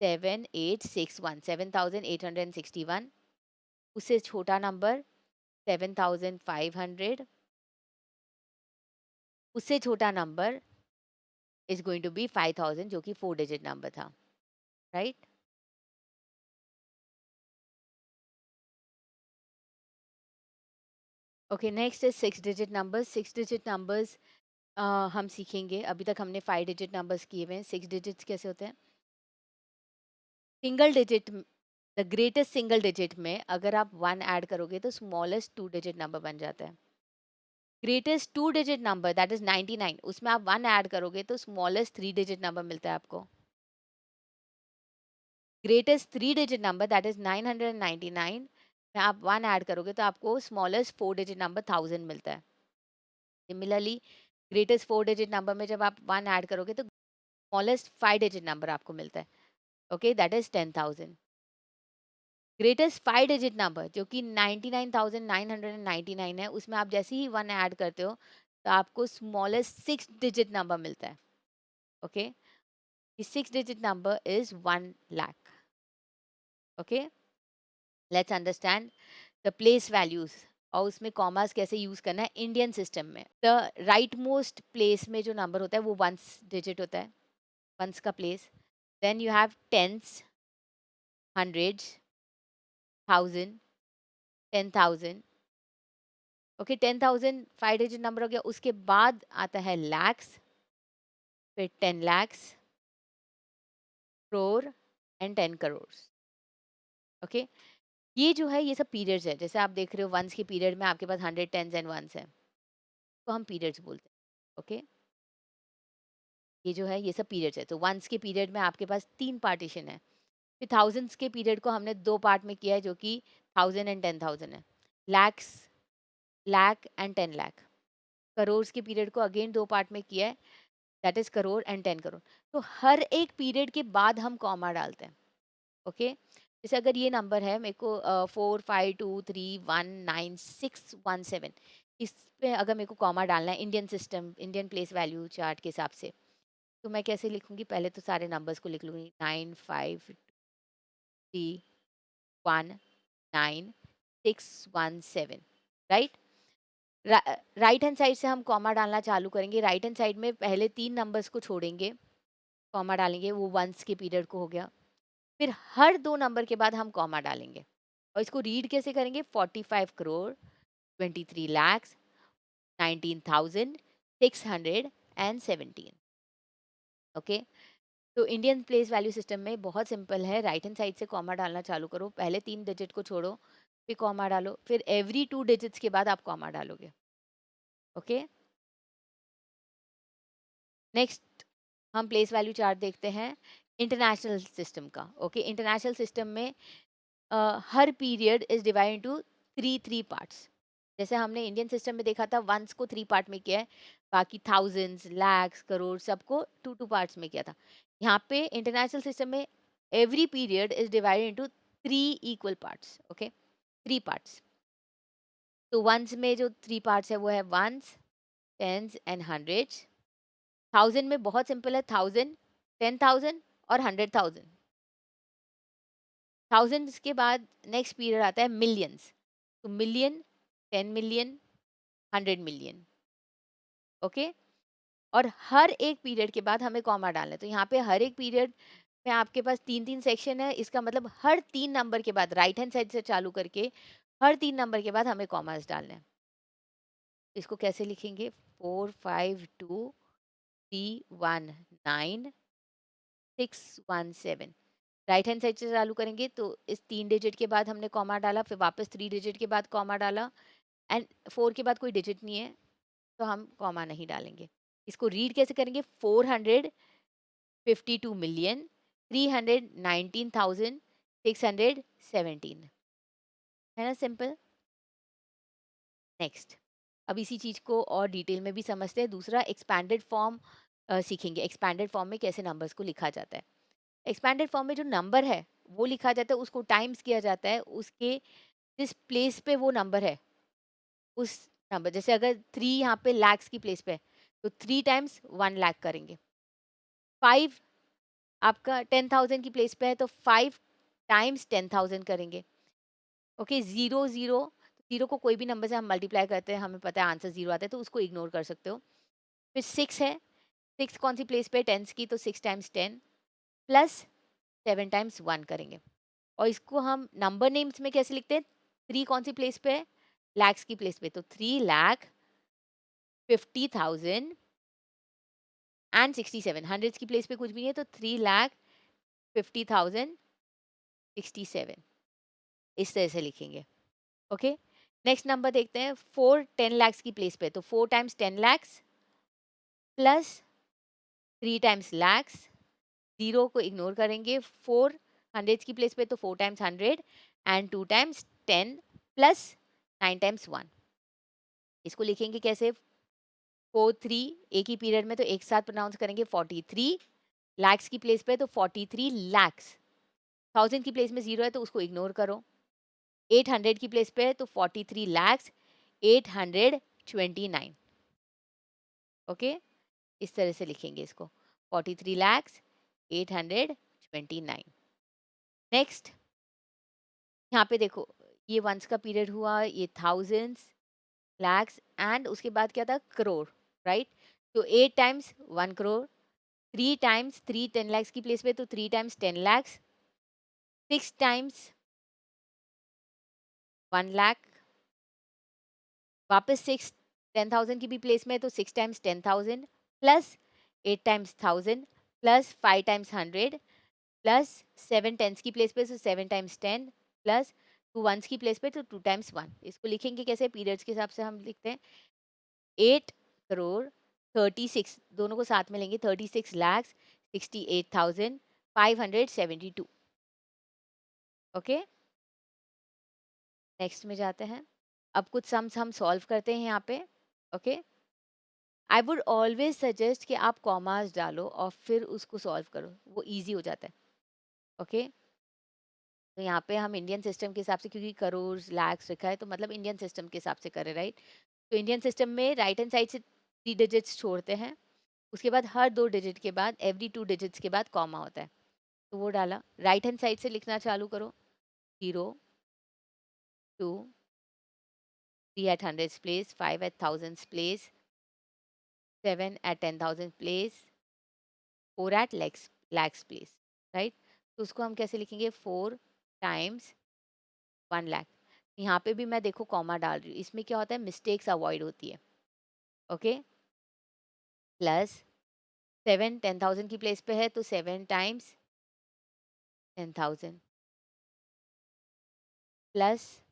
7861, 7861। उससे छोटा नंबर 7500, उससे छोटा number is going to be 5000 जो कि 4 डिजिट नंबर था, right? Okay, next is 6 digit numbers. 6 digit numbers हम सीखेंगे, अभी तक हमने 5 डिजिट नंबर्स किए हुए हैं। 6 डिजिट्स कैसे होते हैं? Single digit, the greatest single digit में अगर आप 1 ऐड करोगे तो स्मॉलेस्ट 2 डिजिट नंबर बन जाता है। Greatest 2 digit number that is 99, उसमें आप 1 ऐड करोगे तो स्मॉलेस्ट 3 डिजिट नंबर मिलता है आपको। Greatest 3 digit number that is 999 में आप 1 ऐड करोगे तो आपको स्मॉलेस्ट 4 डिजिट नंबर 1000 मिलता है। सिमिलरली ग्रेटेस्ट 4 डिजिट नंबर में जब आप 1 ऐड करोगे तो स्मॉलेस्ट 5 डिजिट नंबर आपको मिलता है। Okay, that is 10,000। Greatest 5 digit number जो कि 99,999 है, उसमें आप जैसे ही 1 ऐड करते हो तो आपको स्मॉलेस्ट 6 डिजिट नंबर मिलता है। Okay, the 6 digit number is 1 lakh. Okay, let's understand the place values और उसमें कॉमास कैसे यूज करना है इंडियन सिस्टम में। द राइट मोस्ट प्लेस में जो नंबर होता है वो वंस डिजिट होता है, वंस का place. Then you have tens, hundreds, thousand, 10,000। Okay, 10,000 5 digit number हो गया। उसके बाद आता है लैक्स, फिर 10 lakhs, crore and 10 crores। Okay, ये जो है ये सब पीरियड्स है। जैसे आप देख रहे हो वंस के पीरियड में आपके पास 100 टेंस एंड वंस है, तो हम पीरियड्स बोलते हैं। ओके, ये जो है ये सब पीरियड्स है। तो वंस के पीरियड में आपके पास 3 पार्टीशन है। फिर थाउजेंड्स के पीरियड को हमने 2 पार्ट में किया है जो कि 1000 एंड 10,000 है। लैक्स, लाख एंड 10 लाख। करोड़ के पीरियड को अगेन 2 पार्ट में किया है, that is crore and 10 crore. तो हर एक पीरियड के बाद हम कॉमा डालते हैं। ओके, जैसे अगर ये नंबर है मेरे को 452319617, इस पे अगर मेरे को कॉमा डालना है Indian system, Indian place value chart के हिसाब से, तो मैं कैसे लिखूंगी? पहले तो सारे नंबर्स को लिख लूंगी, 952319617, राइट। राइट हैंड साइड से हम कॉमा डालना चालू करेंगे। राइट हैंड साइड में पहले 3 नंबर्स को छोड़ेंगे, कॉमा डालेंगे, वो वंस के पीरियड को हो गया। फिर हर 2 नंबर के बाद हम कॉमा डालेंगे और इसको रीड कैसे करेंगे? 45 करोड़ 23 lakhs 19,617। ओके, तो इंडियन प्लेस वैल्यू सिस्टम में बहुत सिंपल है। राइट हैंड साइड से कॉमा डालना चालू करो, पहले 3 डिजिट को छोड़ो, फिर कॉमा डालो, फिर एवरी 2 डिजिट्स के बाद आप कॉमा डालोगे। ओके, नेक्स्ट हम प्लेस वैल्यू चार्ट देखते हैं इंटरनेशनल सिस्टम का। ओके, इंटरनेशनल सिस्टम में हर period is divide into 3 parts. जैसे हमने इंडियन सिस्टम में देखा था वंस को 3 पार्ट में किया है, बाकी थाउजेंड्स, लैक्स, करोड़ सबको 2 पार्ट्स में किया था। यहाँ पे इंटरनेशनल सिस्टम में every period is divided into 3 equal parts. Okay, 3 parts. तो वंस में जो 3 पार्ट्स है वो है ones, tens and hundreds. Thousand में बहुत सिंपल है, 1000, 10,000 और 100,000। थाउजेंड्स के बाद नेक्स्ट पीरियड आता है मिलियंस। तो मिलियन, 10 million, 100 million। ओके, और हर एक पीरियड के बाद हमें कॉमा डालना है। तो यहाँ पे हर एक पीरियड में आपके पास 3 सेक्शन है। इसका मतलब हर 3 नंबर के बाद राइट हैंड साइड से चालू करके हर 3 नंबर के बाद हमें कॉमास डालने हैं। इसको कैसे लिखेंगे? 452319617। राइट हैंड साइड से चालू करेंगे तो इस 3 डिजिट के बाद हमने कॉमा डाला, फिर वापस 3 डिजिट के बाद कॉमा डाला एंड 4 के बाद कोई डिजिट नहीं है तो हम कॉमा नहीं डालेंगे। इसको रीड कैसे करेंगे? 452,319,617, है ना सिंपल। नेक्स्ट, अब इसी चीज को और डिटेल में भी समझते हैं। दूसरा एक्सपैंडेड फॉर्म सीखेंगे। एक्सपैंडेड फॉर्म में कैसे नंबर्स को लिखा जाता है। एक्सपैंडेड फॉर्म में जो नंबर है वो लिखा जाता है, उसको टाइम्स किया जाता है उसके जिस प्लेस पे वो नंबर है उस नंबर। जैसे अगर 3 यहाँ पे लैक्स की प्लेस पे है तो 3 टाइम्स 1 लाख करेंगे। 5 आपका 10,000 की प्लेस पे है तो 5 टाइम्स 10,000 करेंगे। ओके, जीरो जीरो, जीरो को कोई भी नंबर से हम मल्टीप्लाई करते हैं, हमें पता है आंसर जीरो आता है, तो उसको इग्नोर कर सकते हो। फिर 6 है, 6 कौन सी प्लेस पे है? टेंस की, तो 6 टाइम्स 10 प्लस 7 टाइम्स 1 करेंगे। और इसको हम नंबर नेम्स में कैसे लिखते हैं? 3 कौन सी प्लेस पे है? लैक्स की प्लेस पे, तो 3,50,000 एंड 67। हंड्रेड्स की प्लेस पे कुछ भी नहीं है तो 3,50,067, इस तरह से लिखेंगे। ओके, नेक्स्ट नंबर देखते हैं। 4 10 lakhs की प्लेस पे, तो 4 times 10 lakhs plus 3 times lakhs, zero को इग्नोर करेंगे, 4 हंड्रेड्स की प्लेस पे तो 4 times 100 and 2 times 10 plus 9 times 1। इसको लिखेंगे कैसे? 43 एक ही पीरियड में, तो एक साथ प्रोनाउंस करेंगे 43 लैक्स की प्लेस पे तो 43 लैक्स। 1000 की प्लेस में जीरो है तो उसको इग्नोर करो। 800 की प्लेस पे है तो 43 लैक्स 829। ओके, इस तरह से लिखेंगे इसको, 43 लैक्स 829। नेक्स्ट, यहाँ पे देखो, ये वंस का पीरियड हुआ, ये थाउजेंड्स, लैक्स एंड उसके बाद क्या था? करोड़, राइट? तो 8 टाइम्स 1 करोड़, 3 टाइम्स 3 10 लैक्स की प्लेस पे तो 3 टाइम्स 10 लैक्स, 6 टाइम्स 1 लाख, वापस 6 10,000 की भी प्लेस में है तो 6 times 10,000 plus 8 times 1000 plus 5 times 100 plus 7 tens की प्लेस पे तो 7 टाइम्स 10 प्लस 2 वंस की प्लेस पे तो 2 टाइम्स 1। इसको लिखेंगे कैसे? पीरियड्स के हिसाब से हम लिखते हैं 8 करोड़ 36, दोनों को साथ में लेंगे, 36 लैक्स 68,572। ओके, नेक्स्ट में जाते हैं। अब कुछ सम्स हम सॉल्व करते हैं यहाँ पे। Okay, I would always suggest कि आप कॉमास डालो और फिर उसको सॉल्व करो, वो इजी हो जाता है। ओके, तो यहाँ पे हम इंडियन सिस्टम के हिसाब से, क्योंकि करोड़ लैक्स लिखा है तो मतलब इंडियन सिस्टम के हिसाब से करें, राइट? तो इंडियन सिस्टम में राइट हैंड साइड से 3 डिजिट्स छोड़ते हैं, उसके बाद हर 2 डिजिट के बाद, एवरी 2 डिजिट्स के बाद कॉमा होता है, तो वो डाला। राइट हैंड साइड से लिखना चालू करो, 0 2 3 at hundreds place, 5 at thousands place, 7 at 10,000 place, 4 at lakhs place, right? तो उसको हम कैसे लिखेंगे? 4 टाइम्स 1 लाख। यहाँ पे भी मैं देखो कॉमा डाल रही हूँ, इसमें क्या होता है? मिस्टेक्स अवॉइड होती है। ओके, प्लस 7 10,000 की प्लेस पे है तो 7 टाइम्स 10,000 प्लस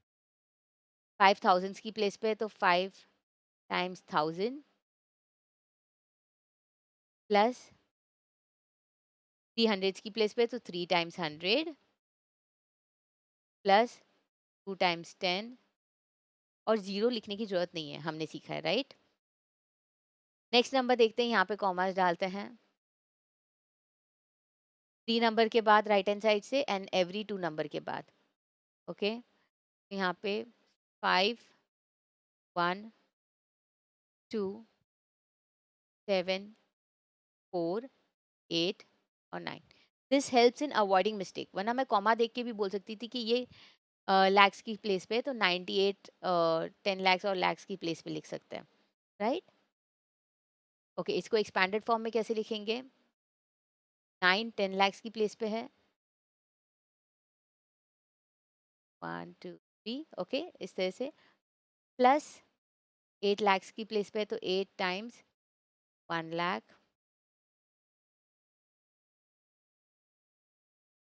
5,000 की प्लेस पे है तो 5 टाइम्स 1000 प्लस 300 की प्लेस पे तो 3 टाइम्स 100 प्लस 2 टाइम्स 10, और जीरो लिखने की जरूरत नहीं है, हमने सीखा है, राइट? नेक्स्ट नंबर देखते हैं, यहाँ पे कॉमर्स डालते हैं 3 नंबर के बाद राइट हैंड साइड से एंड एवरी 2 नंबर के बाद। ओके, यहाँ पे 5 1 2 7 4 8 और 9। This helps in avoiding mistake, वरना मैं कॉमा देख के भी बोल सकती थी कि ये लैक्स की प्लेस पे है तो 98 10 लैक्स और लैक्स की प्लेस पे लिख सकते हैं, राइट? ओके, इसको एक्सपैंडेड फॉर्म में कैसे लिखेंगे? 9 10 लैक्स की प्लेस पे है, 1 2 3, ओके, इस तरह से, प्लस 8 लैक्स की प्लेस पे है तो 8 टाइम्स 1 लाख।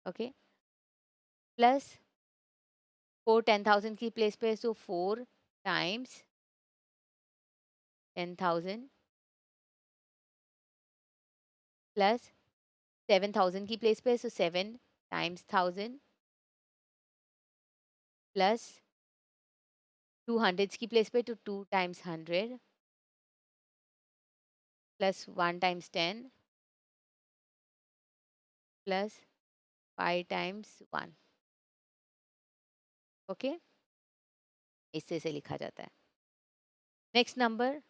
ओके, प्लस 4 10,000 की प्लेस पे है तो 4 टाइम्स 10,000 प्लस 7,000 की प्लेस पे है तो 7 टाइम्स 1,000 प्लस 200 की प्लेस पे तो 2 times 100 plus 1 times 10 plus 5 times 1। Okay, इससे से लिखा जाता है। नेक्स्ट नंबर,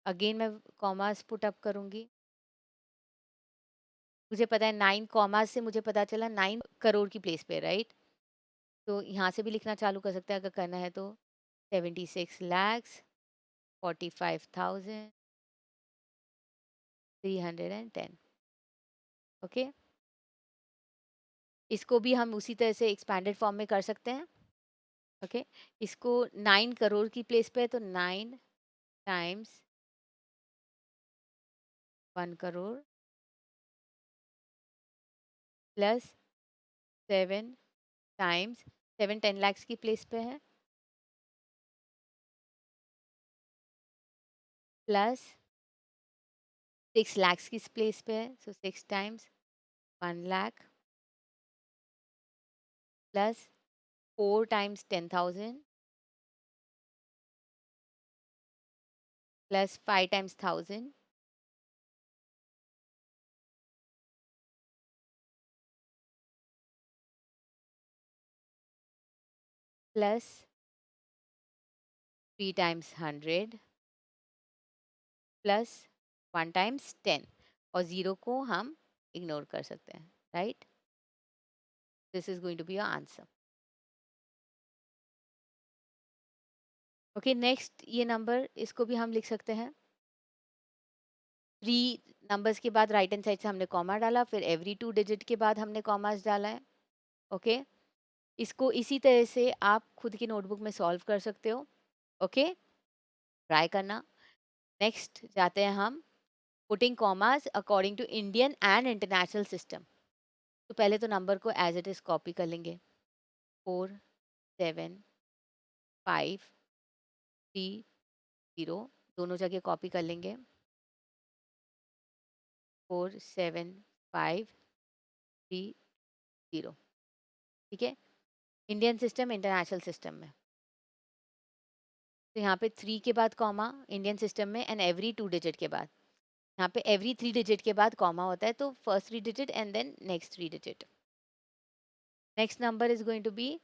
अगेन मैं कॉमास पुट अप करूंगी। मुझे पता है 9 कॉमास से मुझे पता चला 9 करोड़ की प्लेस पे, राइट? तो यहाँ से भी लिखना चालू कर सकते हैं अगर करना है तो, 76 लैक्स 45,310। ओके, इसको भी हम उसी तरह से एक्सपैंडेड फॉर्म में कर सकते हैं। ओके, इसको 9 करोड़ की प्लेस पे है तो 9 times 1 crore plus 7 times 7 10 lakhs की प्लेस पे है प्लस 6 लैक्स की प्लेस पे है, सो 6 times 1 lakh plus 4 times 10,000 plus 5 times 1,000 plus 3 times 100 plus 1 times 10 और 0 को हम इग्नोर कर सकते हैं, right? This is going to be your answer. Okay, next ये नंबर, इसको भी हम लिख सकते हैं 3 नंबर्स के बाद राइट हैंड साइड से हमने कॉमा डाला, फिर एवरी 2 डिजिट के बाद हमने कॉमास डाला है। ओके, इसको इसी तरह से आप खुद की नोटबुक में सॉल्व कर सकते हो। ओके, ट्राई करना। नेक्स्ट जाते हैं हम putting commas according to Indian and international system. तो पहले तो नंबर को एज इट इज कॉपी कर लेंगे, 4 7 5 3 0, दोनों जगह कॉपी कर लेंगे, 4 7 5 3 0। ठीक है, इंडियन सिस्टम इंटरनेशनल सिस्टम में तो यहाँ पे 3 के बाद कॉमा इंडियन सिस्टम में एंड एवरी 2 डिजिट के बाद, यहाँ पे एवरी 3 डिजिट के बाद कॉमा होता है, तो first 3 digit and then next 3 digit. Next number is going to be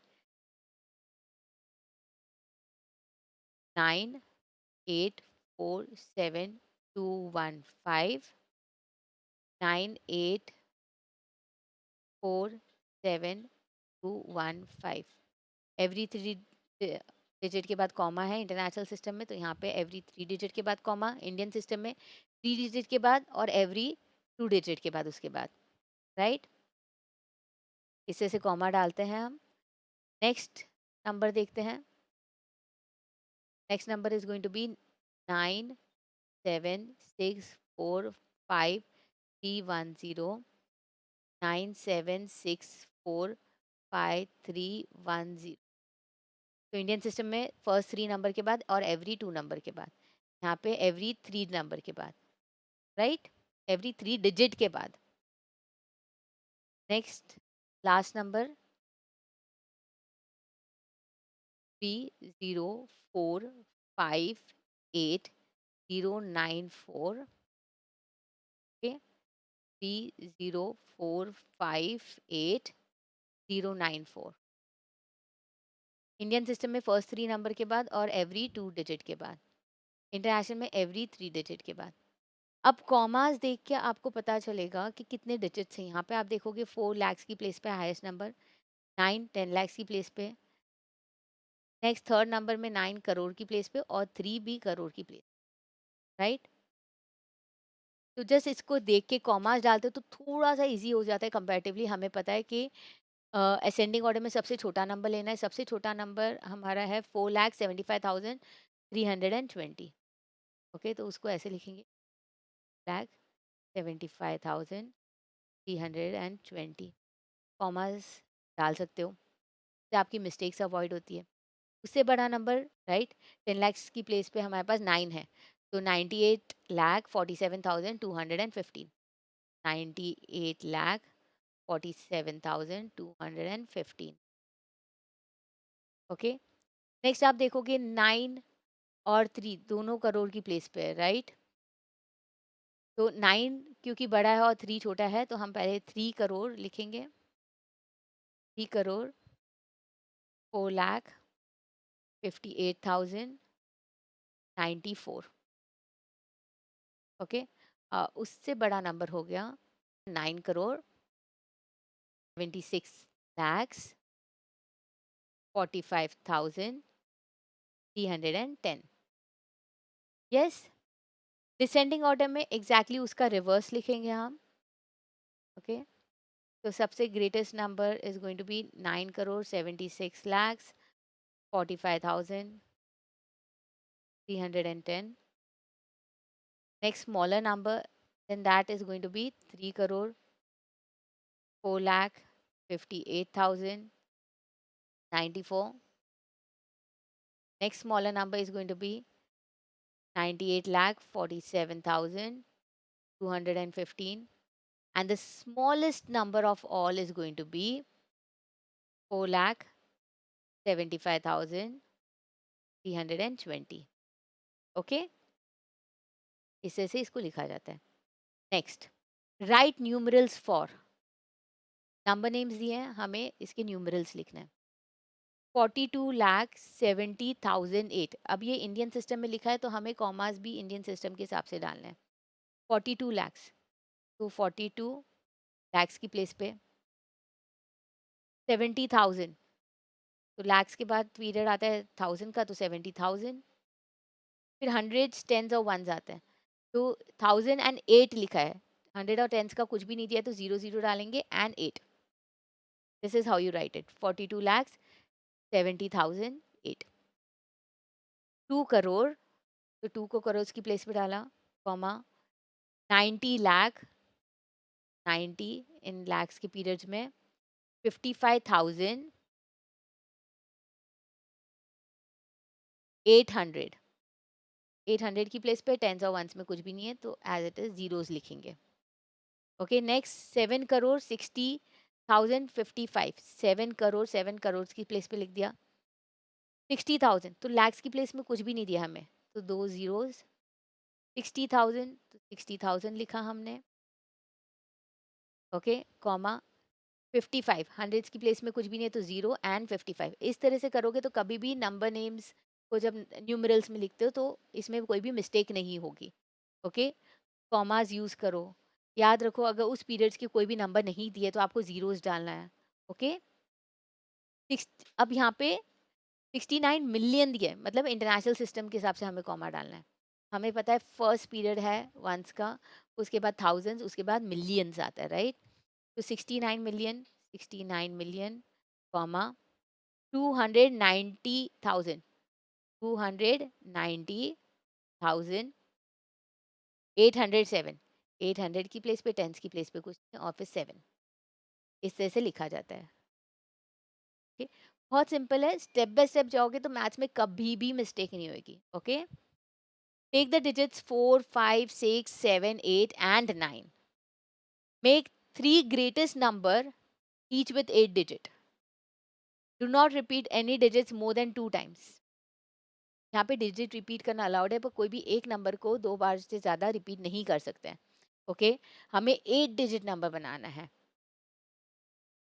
9 8 4 7 2 1 5 9 8 4 7 2 1 5। Every 3 digit के बाद कॉमा है इंटरनेशनल सिस्टम में, तो यहाँ पे एवरी 3 डिजिट के बाद कॉमा, इंडियन सिस्टम में 3 डिजिट के बाद और एवरी 2 डिजिट के बाद उसके बाद, राइट? इससे से कॉमा डालते हैं हम। नेक्स्ट नंबर देखते हैं। Next number is going to be 9 7 6 4 5 3 1 0 9 7 6 4 5 3 1 0। तो इंडियन सिस्टम में फर्स्ट 3 नंबर के बाद और एवरी 2 नंबर के बाद, यहाँ पे एवरी 3 नंबर के बाद, राइट? एवरी 3 डिजिट के बाद। Next last number 3 0 4 5 8 0 9 4। Okay, 3 0 4 5 8 0 9 4। Indian system में फर्स्ट 3 नंबर के बाद और एवरी 2 डिजिट के बाद, इंटरनेशनल में एवरी 3 डिजिट के बाद। अब कॉमास देख के आपको पता चलेगा कि कितने डिजिट्स हैं। यहाँ पे आप देखोगे 4 लाख्स की प्लेस पे हाईएस्ट नंबर, 9 10 लाख्स की प्लेस पे, नेक्स्ट थर्ड नंबर में 9 करोड़ की प्लेस पे और 3 भी करोड़ की प्लेस, राइट? तो जस्ट इसको देख के कॉमास डालते तो थोड़ा सा इजी हो जाता है कंपैरेटिवली। हमें पता है कि असेंडिंग ऑर्डर में सबसे छोटा नंबर लेना है। सबसे छोटा नंबर हमारा है 4,75,320। ओके, तो उसको ऐसे लिखेंगे, 4,75,320। कॉमास डाल सकते हो, इससे आपकी मिस्टेक्स अवॉइड होती है। उससे बड़ा नंबर, राइट? 10 लाख्स की प्लेस पे हमारे पास 9 है, तो 98,47,215, 98,47,215। ओके, नेक्स्ट आप देखोगे 9 और 3 दोनों करोड़ की प्लेस पे है, राइट? तो 9 क्योंकि बड़ा है और 3 छोटा है, तो हम पहले 3 करोड़ लिखेंगे, 3 करोड़ 4,58,094। ओके, उससे बड़ा नंबर हो गया 9 करोड़ 76,45,310। यस, डिसेंडिंग ऑर्डर में एग्जैक्टली उसका रिवर्स लिखेंगे हम। ओके, तो सबसे greatest number is going to be 9 crore 76 lakhs 45,310। Next smaller number than that is going to be 3 crore 4,58,094। Next smaller number is going to be 98,47,215. And the smallest number of all is going to be 4,75,320. Okay, इस तरह से इसको लिखा जाता है. Next, right numerals for. Number names दिए हैं, हमें इसके न्यूमरल्स लिखना है. 42,70,008. अब ये इंडियन सिस्टम में लिखा है तो हमें कॉमास भी इंडियन सिस्टम के हिसाब से डालना है. 42 lakhs, तो 42 lakhs की प्लेस पे 70,000, तो लैक्स के बाद पीरियड आता है 1000 का, तो 70,000. फिर हंड्रेड्स, टेंस और वंस आते हैं, तो 1008 लिखा है. हंड्रेड और टेंस का कुछ भी नहीं दिया तो 00 डालेंगे and 8. This is how you right it. 42,70,008. 2 crore, तो 2 को करोड़ की प्लेस पे डाला, कॉमा. 90 लाख, 90 इन लैक्स के पीरियड्स में 55,800. 800 की प्लेस पे टेंस और वंस में कुछ भी नहीं है तो एज इट इज जीरोस लिखेंगे. Okay, next 7 crore 60,055. 7 करोड़, 7 करोड़ की प्लेस पे लिख दिया. 60,000, तो लैक्स की प्लेस में कुछ भी नहीं दिया हमें, तो 2 जीरोस. 60,000, तो 60,000 लिखा हमने. Okay, comma. 55, हंड्रेड्स की प्लेस में कुछ भी नहीं है तो 0 एंड 55. इस तरह से करोगे तो कभी भी नंबर नेम्स को जब न्यूमरल्स में लिखते हो तो इसमें कोई भी मिस्टेक नहीं होगी. ओके, कॉमास यूज करो. याद रखो, अगर उस पीरियड्स के कोई भी नंबर नहीं दिए तो आपको जीरोस डालना है. ओके, अब यहाँ पे 69 मिलियन दिए, मतलब इंटरनेशनल सिस्टम के हिसाब से हमें कॉमा डालना है. हमें पता है फर्स्ट पीरियड है वंस का, उसके बाद थाउजेंड्स, उसके बाद मिलियंस आता है, राइट. तो 69 मिलियन, 69 मिलियन, कॉमा. 290,000, 290,000. 807, 800 की प्लेस पे, टेंस की प्लेस पे कुछ नहीं और फिर 7. इस तरह से लिखा जाता है. ओके, बहुत सिंपल है. स्टेप बाय स्टेप जाओगे तो मैथ्स में कभी भी मिस्टेक नहीं होगी. Okay, take the digits 4, 5, 6, 7, 8 and 9. Make 3 greatest number each with 8 digit. Do not repeat any digits more than 2 times. यहाँ पे डिजिट रिपीट करना अलाउड है, पर कोई भी एक नंबर को 2 बार से ज़्यादा रिपीट नहीं कर सकते हैं. ओके, हमें 8 डिजिट नंबर बनाना है,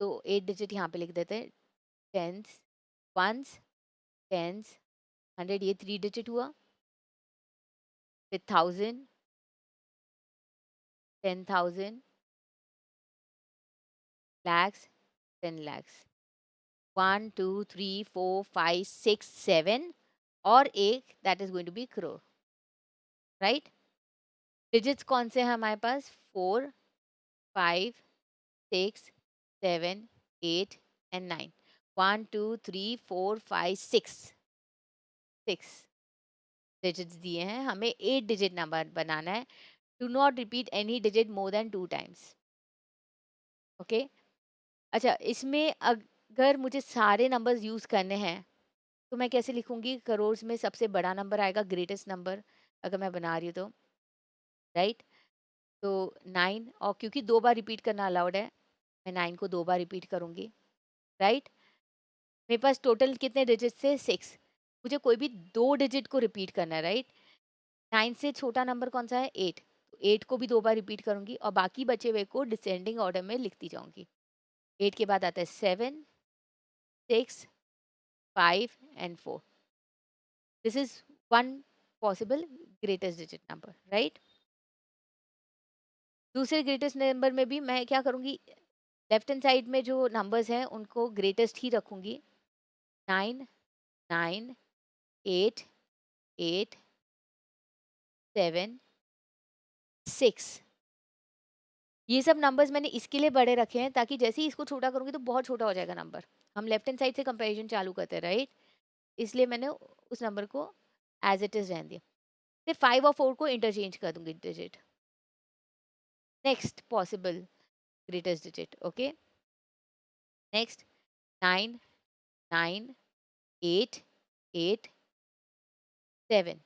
तो 8 डिजिट यहाँ पे लिख देते हैं. टेंस, वंस, टेंस, 100, ये 3 डिजिट हुआ. फिर 1000, 10,000, lakhs, 10 lakhs. 1, 2, 3, 4, 5, 6, 7 और एक that is going to be crore, right. Digits कौन से हैं हमारे पास? 4, 5, 6, 7, 8 एंड 9. 1, 2, 3, 4, 5, 6, 6 डिजिट्स दिए हैं. हमें 8 डिजिट नंबर बनाना है. Do not repeat any digit more than 2 times. Okay, अच्छा, इसमें अगर मुझे सारे नंबर्स यूज करने हैं तो मैं कैसे लिखूंगी? करोड़ में सबसे बड़ा नंबर आएगा, ग्रेटेस्ट नंबर अगर मैं बना रही हूँ तो, राइट. तो 9, और क्योंकि 2 बार रिपीट करना अलाउड है, मैं 9 को 2 बार रिपीट करूंगी, राइट. मेरे पास टोटल कितने डिजिट थे? 6. मुझे कोई भी 2 डिजिट को रिपीट करना है, राइट. 9 से छोटा नंबर कौन सा है? 8. तो 8 को भी 2 बार रिपीट करूंगी और बाकी बचे हुए को डिसेंडिंग ऑर्डर में लिखती जाऊंगी. 8 के बाद आता है 7, 6, 5 and 4. This is one possible greatest digit number, right. दूसरे ग्रेटेस्ट नंबर में भी मैं क्या करूँगी? लेफ्ट हैंड साइड में जो नंबर्स हैं उनको ग्रेटेस्ट ही रखूँगी. 9, 9, 8, 8, 7, 6. ये सब नंबर्स मैंने इसके लिए बड़े रखे हैं ताकि जैसे ही इसको छोटा करूँगी तो बहुत छोटा हो जाएगा नंबर. हम लेफ्ट हैंड साइड से कंपैरिजन चालू करते हैं, राइट. इसलिए मैंने उस नंबर को एज इट इज रहने दिया. फिर 5 और 4 को इंटरचेंज कर दूंगी digit. Next possible greatest digit. Okay, next 9, 9, 8, 8, 7.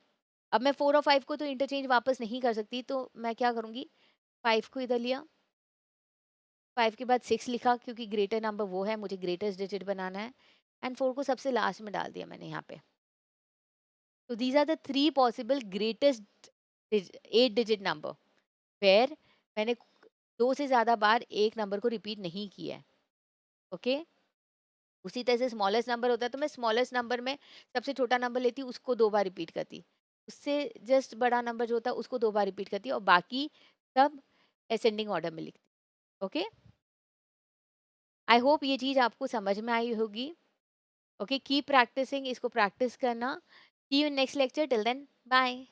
अब मैं 4 और 5 को तो इंटरचेंज वापस नहीं कर सकती, तो मैं क्या करूँगी? 5 को इधर लिया, 5 के बाद 6 लिखा क्योंकि ग्रेटर नंबर वो है, मुझे ग्रेटेस्ट डिजिट बनाना है, एंड 4 को सबसे लास्ट में डाल दिया मैंने यहाँ पे। तो these are the 3 possible greatest 8 digit number where मैंने 2 से ज़्यादा बार एक नंबर को रिपीट नहीं किया है। ओके? उसी तरह से स्मॉलेस्ट नंबर होता है तो मैं स्मॉलेस्ट नंबर में सबसे छोटा नंबर लेती हूँ, उसको 2 बार रिपीट करती। उससे जस्ट बड़ा नंबर जो होता है उसको 2 बार रिपीट करती और बाकी सब असेंडिंग ऑर्डर में लिखती। ओके? आई होप ये चीज़ आपको समझ में आई होगी। ओके, कीप प्रैक्टिसिंग, इसको प्रैक्टिस करना। See you in next lecture, till then bye.